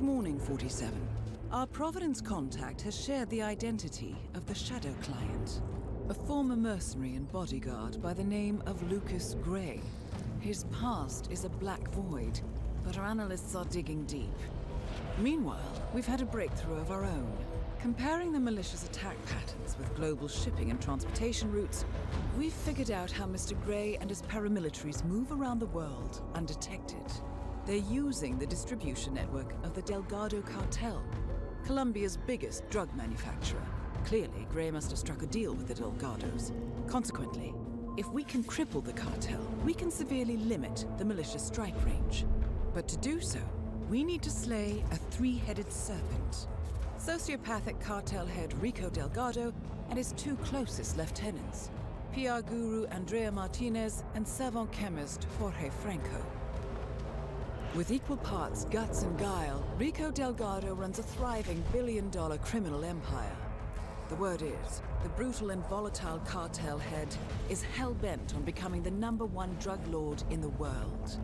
Good morning, 47. Our Providence contact has shared the identity of the Shadow Client, a former mercenary and bodyguard by the name of Lucas Gray. His past is a black void, but our analysts are digging deep. Meanwhile, we've had a breakthrough of our own. Comparing the malicious attack patterns with global shipping and transportation routes, we've figured out how Mr. Gray and his paramilitaries move around the world undetected. They're using the distribution network of the Delgado Cartel, Colombia's biggest drug manufacturer. Clearly, Gray must have struck a deal with the Delgados. Consequently, if we can cripple the cartel, we can severely limit the militia's strike range. But to do so, we need to slay a three-headed serpent. Sociopathic cartel head Rico Delgado and his two closest lieutenants, PR guru Andrea Martinez and savant chemist Jorge Franco. With equal parts guts and guile, Rico Delgado runs a thriving billion-dollar criminal empire. The word is, the brutal and volatile cartel head is hell-bent on becoming the #1 drug lord in the world.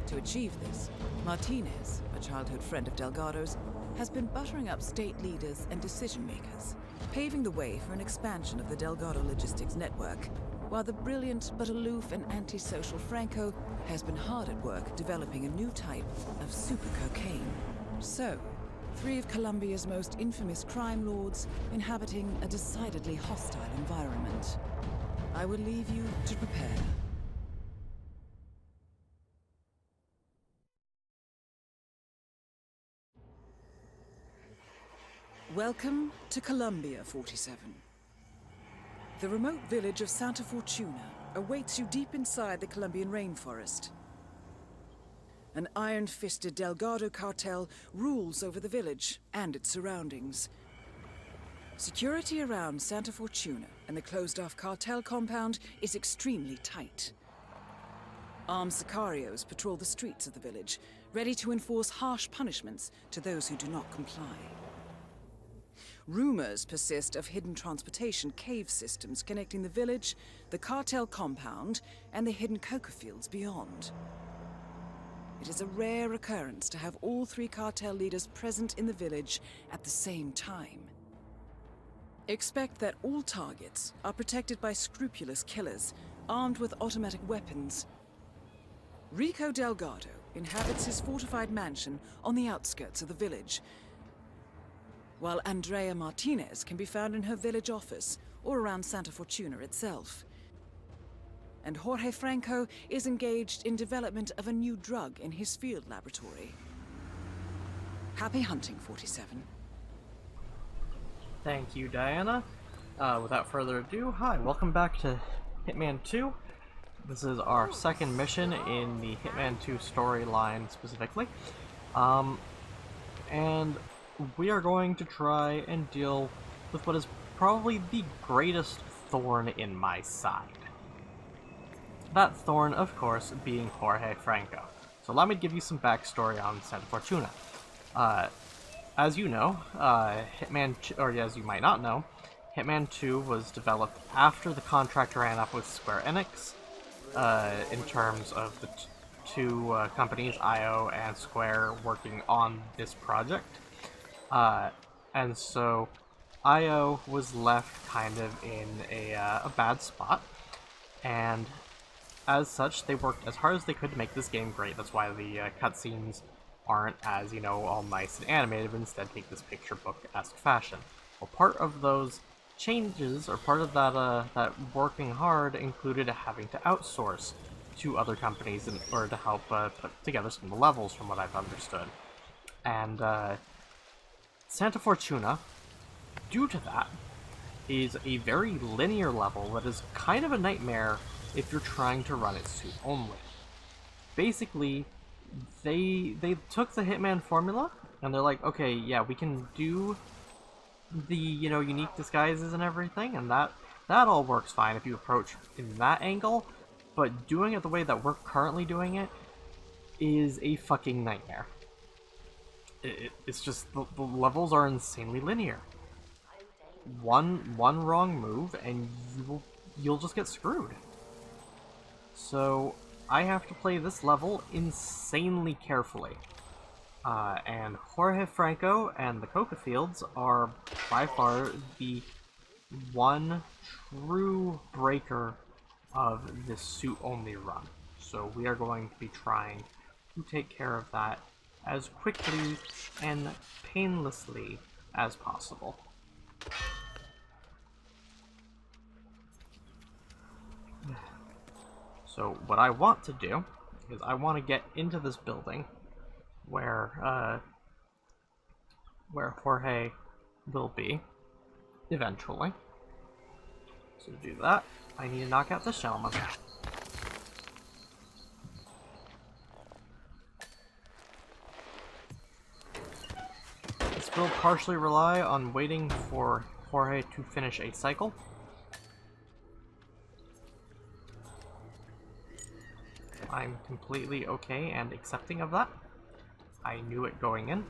To achieve this, Martinez, a childhood friend of Delgado's, has been buttering up state leaders and decision-makers, paving the way for an expansion of the Delgado logistics network, while the brilliant but aloof and antisocial Franco has been hard at work developing a new type of super cocaine. So, three of Colombia's most infamous crime lords inhabiting a decidedly hostile environment. I will leave you to prepare. Welcome to Colombia, 47. The remote village of Santa Fortuna awaits you deep inside the Colombian rainforest. An iron-fisted Delgado cartel rules over the village and its surroundings. Security around Santa Fortuna and the closed-off cartel compound is extremely tight. Armed sicarios patrol the streets of the village, ready to enforce harsh punishments to those who do not comply. Rumors persist of hidden transportation cave systems connecting the village, the cartel compound, and the hidden coca fields beyond. It is a rare occurrence to have all three cartel leaders present in the village at the same time. Expect that all targets are protected by scrupulous killers, armed with automatic weapons. Rico Delgado inhabits his fortified mansion on the outskirts of the village, while Andrea Martinez can be found in her village office or around Santa Fortuna itself. And Jorge Franco is engaged in development of a new drug in his field laboratory. Happy hunting, 47. Thank you, Diana. Without further ado, hi, welcome back to Hitman 2. This is our second mission in the Hitman 2 storyline specifically. And we are going to try and deal with what is probably the greatest thorn in my side. That thorn, of course, being Jorge Franco. So allow me to give you some backstory on Santa Fortuna. As you know, as you might not know, Hitman 2 was developed after the contract ran up with Square Enix, in terms of the two companies, IO and Square, working on this project. And so IO was left kind of in a bad spot, and as such, they worked as hard as they could to make this game great. That's why the cutscenes aren't as, all nice and animated, but instead take this picture book-esque fashion. Well, part of those changes, or part of that working hard, included having to outsource to other companies in order to help put together some of the levels, from what I've understood. And Santa Fortuna, due to that, is a very linear level that is kind of a nightmare if you're trying to run it suit only. Basically, they took the Hitman formula, and they're like, okay, yeah, we can do the, unique disguises and everything, and that all works fine if you approach in that angle, but doing it the way that we're currently doing it is a fucking nightmare. It's just, the levels are insanely linear. One wrong move, and you'll just get screwed. So I have to play this level insanely carefully. And Jorge Franco and the Coca Fields are by far the one true breaker of this suit-only run. So we are going to be trying to take care of that as quickly and painlessly as possible. So what I want to do is I want to get into this building where Jorge will be eventually. So to do that, I need to knock out this gentleman. This will partially rely on waiting for Jorge to finish a cycle. I'm completely okay and accepting of that. I knew it going in.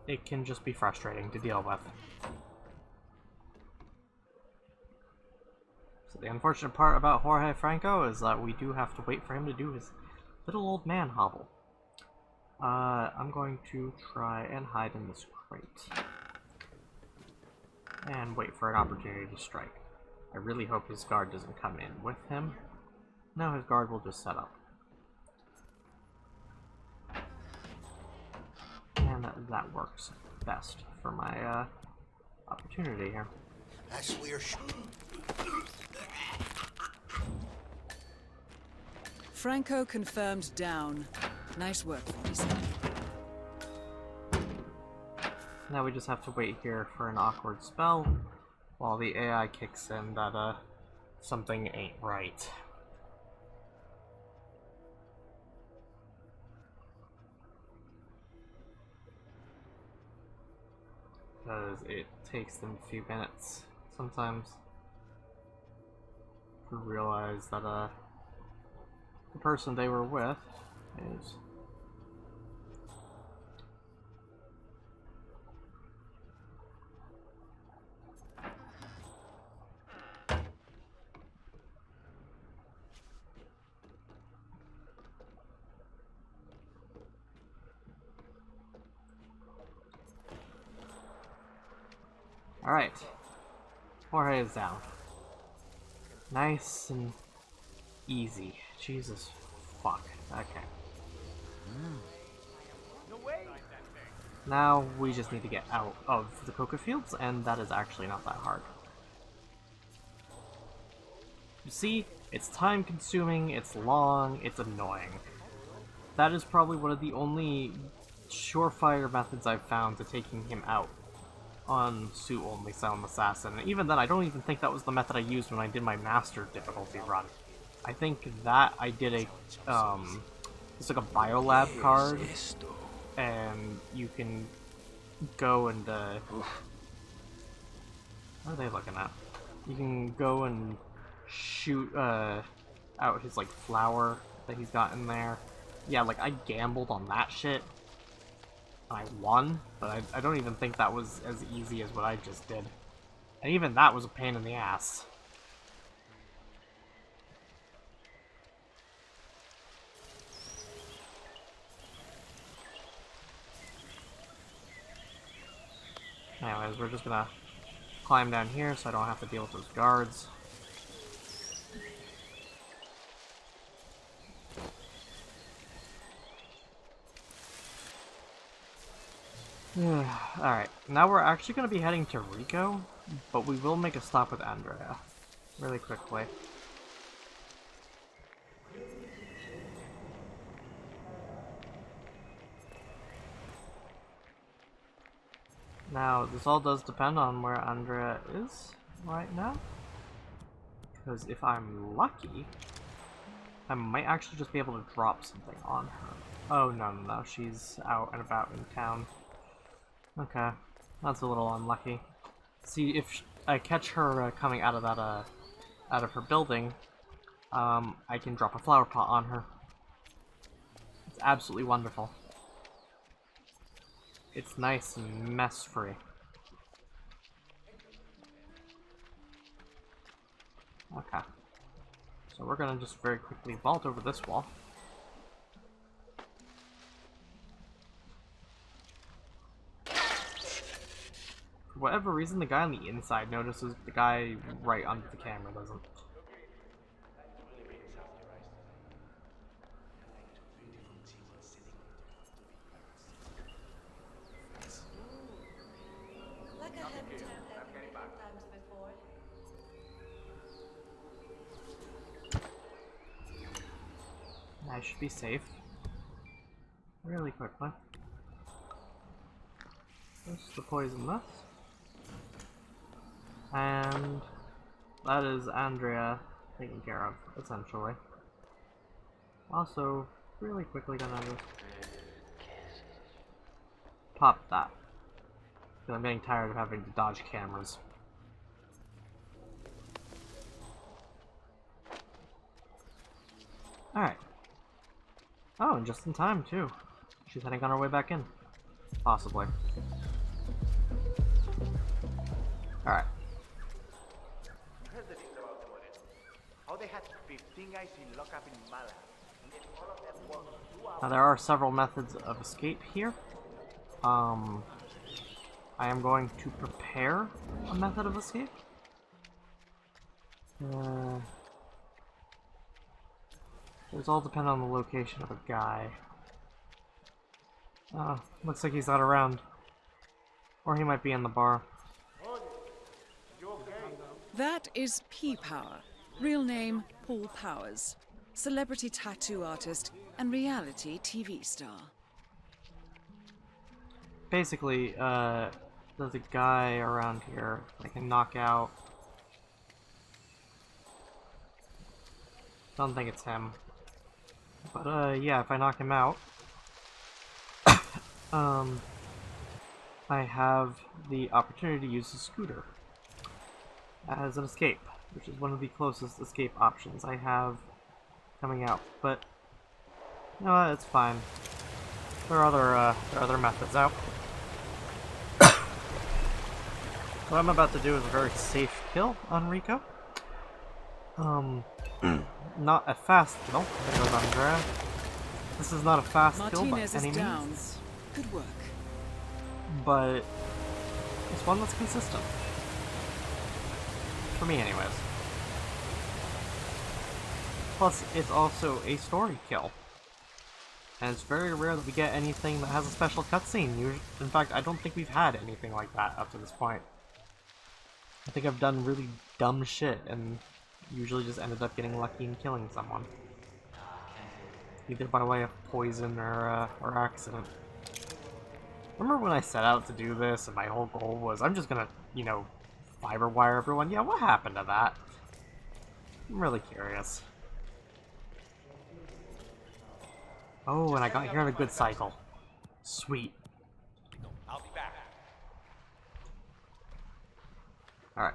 It can just be frustrating to deal with. So the unfortunate part about Jorge Franco is that we do have to wait for him to do his little old man hobble. I'm going to try and hide in this crate. And wait for an opportunity to strike. I really hope his guard doesn't come in with him. No, his guard will just set up. And that works best for my opportunity here. That's weird. Franco confirmed down. Nice work, 47. Now we just have to wait here for an awkward spell while the AI kicks in that something ain't right. Because it takes them a few minutes sometimes to realize that the person they were with is alright. Jorge is down. Nice and easy. Jesus fuck. Okay. Now we just need to get out of the coca fields, and that is actually not that hard. You see, it's time consuming, it's long, it's annoying. That is probably one of the only surefire methods I've found to taking him out on suit only Silent Assassin. Even then, I don't even think that was the method I used when I did my master difficulty run. I think that I did a it's like a biolab card, and you can go and what are they looking at? You can go and shoot out his like flower that he's got in there. Yeah, like I gambled on that shit. I won, but I don't even think that was as easy as what I just did. And even that was a pain in the ass. Anyways, we're just gonna climb down here so I don't have to deal with those guards. Alright, now we're actually going to be heading to Rico, but we will make a stop with Andrea really quickly. Now, this all does depend on where Andrea is right now, because if I'm lucky, I might actually just be able to drop something on her. Oh, no, she's out and about in town. Okay, that's a little unlucky. See, if I catch her coming out of that, out of her building, I can drop a flower pot on her. It's absolutely wonderful. It's nice and mess-free. Okay. So we're gonna just very quickly vault over this wall. For whatever reason, the guy on the inside notices, the guy right under the camera doesn't. Like I have told that many times before. I should be safe. Really quickly. Just the poison this. And that is Andrea taken care of, essentially. Also, really quickly gonna just pop that. Because I'm getting tired of having to dodge cameras. Alright. Oh, and just in time, too. She's heading on her way back in. Possibly. Alright. Heard the news about Moreno. How they had 15 guys in lockup in Mala. And all of them worked 2 hours. Now there are several methods of escape here. I am going to prepare a method of escape. Those all depend on the location of a guy. Looks like he's not around. Or he might be in the bar. That is P-Power. Real name, Paul Powers. Celebrity tattoo artist and reality TV star. Basically, there's a guy around here I can knock out. Don't think it's him. But, yeah, if I knock him out, I have the opportunity to use a scooter as an escape, which is one of the closest escape options I have coming out. But, you know what, it's fine. There are other methods out. What I'm about to do is a very safe kill on Rico. Not a fast kill. There goes Andrea. This is not a fast kill by Martinez any is means, down. Good work. but it's one that's consistent. For me, anyways. Plus, it's also a story kill. And it's very rare that we get anything that has a special cutscene. In fact, I don't think we've had anything like that up to this point. I think I've done really dumb shit and usually just ended up getting lucky and killing someone. Either by way of poison or accident. Remember when I set out to do this and my whole goal was, I'm just gonna, you know, fiber wire everyone? Yeah, what happened to that? I'm really curious. Oh, and I got here in a good cycle. Sweet. I'll be back. Alright.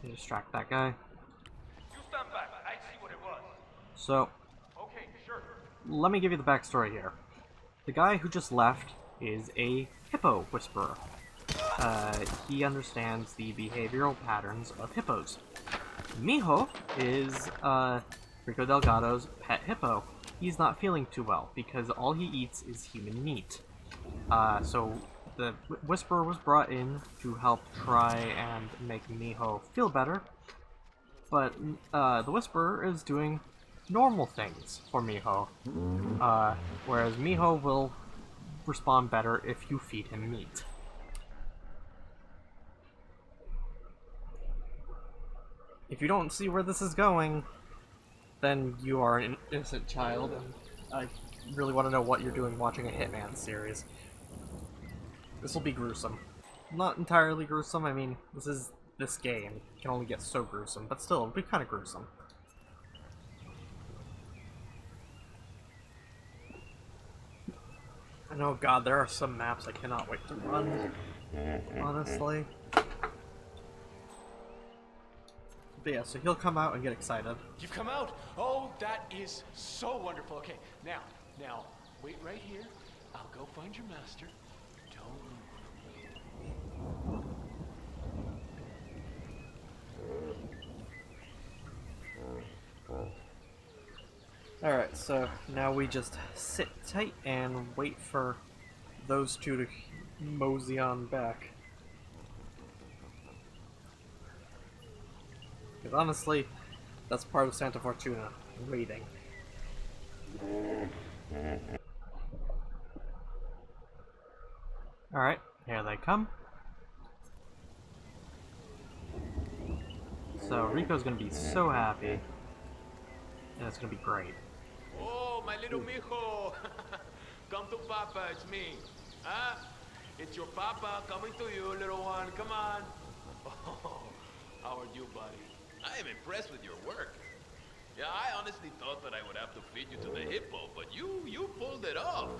Distract that guy. You stand back. I see what it was. So, Okay, sure. let me give you the backstory here. The guy who just left is a hippo whisperer. He understands the behavioral patterns of hippos. Mijo is Rico Delgado's pet hippo. He's not feeling too well because all he eats is human meat. So the Whisperer was brought in to help try and make Mijo feel better, but the Whisperer is doing normal things for Mijo, whereas Mijo will respond better if you feed him meat. If you don't see where this is going, then you are an innocent child, and I really want to know what you're doing watching a Hitman series. This will be gruesome. Not entirely gruesome, I mean, this is this game. It can only get so gruesome, but still, it'll be kind of gruesome. And oh god, there are some maps I cannot wait to run, honestly. But yeah, so he'll come out and get excited. You've come out? Oh, that is so wonderful. Okay, now, wait right here. I'll go find your master. Don't move. Alright, so now we just sit tight and wait for those two to mosey on back. Because honestly, that's part of Santa Fortuna, waiting. Alright, here they come. So Rico's gonna be so happy. And it's gonna be great. Oh, my little mijo. Come to Papa, it's me. Huh? It's your Papa coming to you, little one. Come on. Oh, how are you, buddy? I am impressed with your work. Yeah, I honestly thought that I would have to feed you to the hippo, but you pulled it off.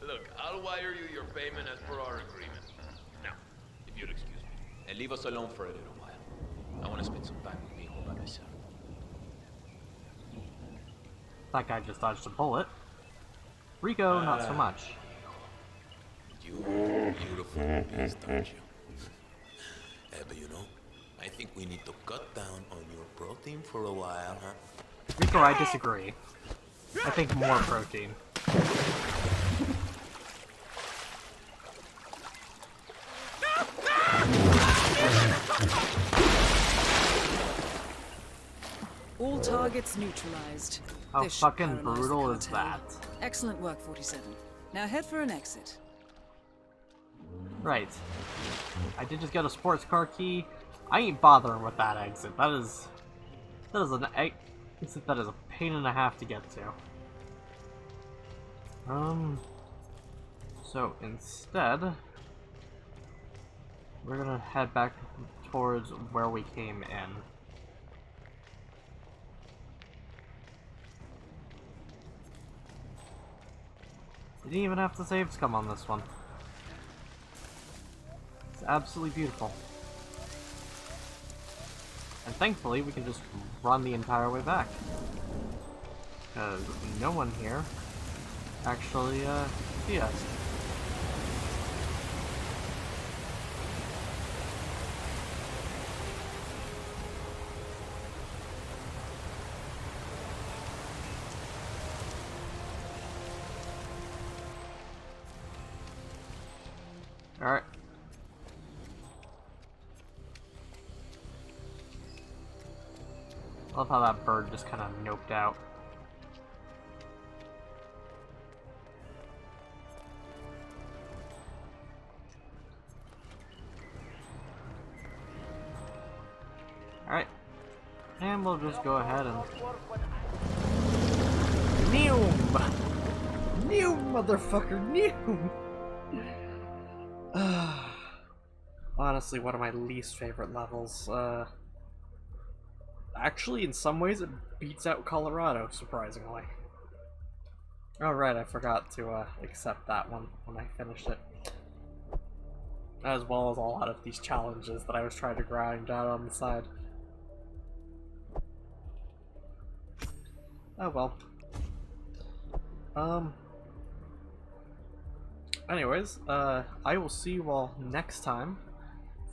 Look, I'll wire you your payment as per our agreement. Now, if you'll excuse me, and leave us alone for a little while. I want to spend some time with Mijo by myself. That guy just dodged a bullet. Rico, not so much. You are beautiful beast, aren't you? But you know, I think we need to cut down on your protein for a while, huh? Rico, I disagree. I think more protein. All targets neutralized. How This should fucking paralyze the brutal is cartel. that? Excellent work, 47. Now head for an exit. Right. I did just get a sports car key. I ain't bothering with that exit. That is an exit that is a pain and a half to get to. So instead, we're gonna head back towards where we came in. You didn't even have to save scum on this one. It's absolutely beautiful. And thankfully, we can just run the entire way back. Because no one here actually see us. Alright. Love how that bird just kind of noped out. Alright. And we'll just go ahead and... Neum! Neum, motherfucker, neum! Honestly, one of my least favorite levels. Actually, in some ways, it beats out Colorado, surprisingly. Oh, right, I forgot to accept that one when I finished it. As well as a lot of these challenges that I was trying to grind out on the side. Oh well. Anyways, I will see you all next time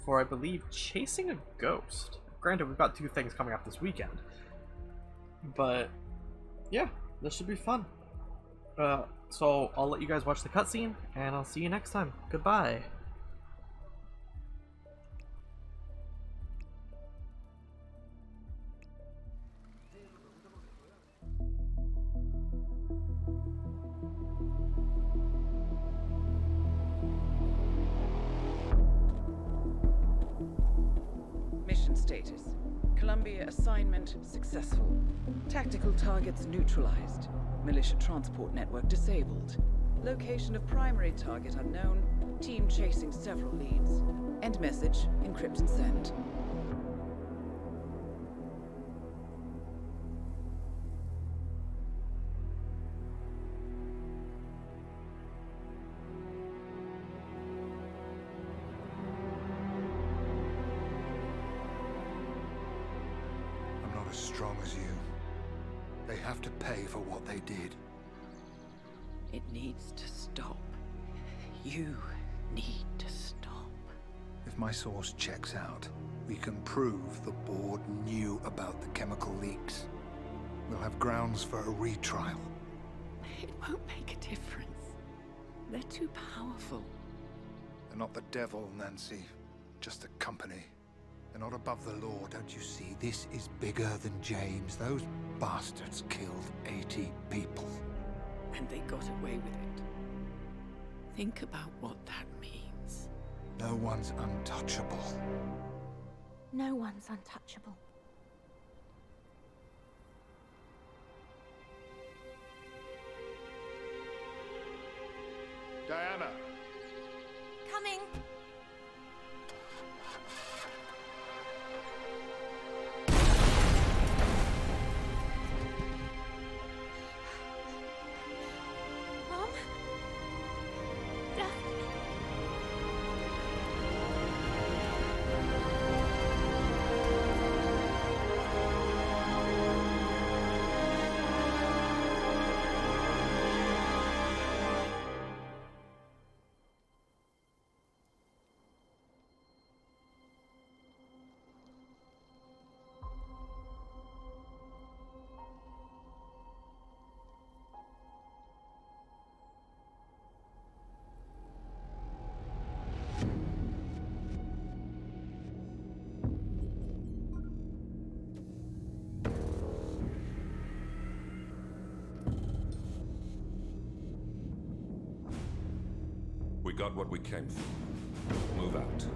for, I believe, Chasing a Ghost. Granted, we've got 2 things coming up this weekend. But, yeah, this should be fun. So, I'll let you guys watch the cutscene, and I'll see you next time. Goodbye. Mission status. Columbia assignment successful. Tactical targets neutralized. Militia transport network disabled. Location of primary target unknown. Team chasing several leads. End message. Encrypt and send. I'm not as strong as you. They have to pay for what they did. It needs to stop. You need to stop. If my source checks out, we can prove the board knew about the chemical leaks. we'll have grounds for a retrial. It won't make a difference. They're too powerful. They're not the devil, Nancy. Just a company. They're not above the law, don't you see? This is bigger than James. Those bastards killed 80 people. And they got away with it. Think about what that means. No one's untouchable. No one's untouchable. Diana! Coming! Mom? Dad? We got what we came for. Move out.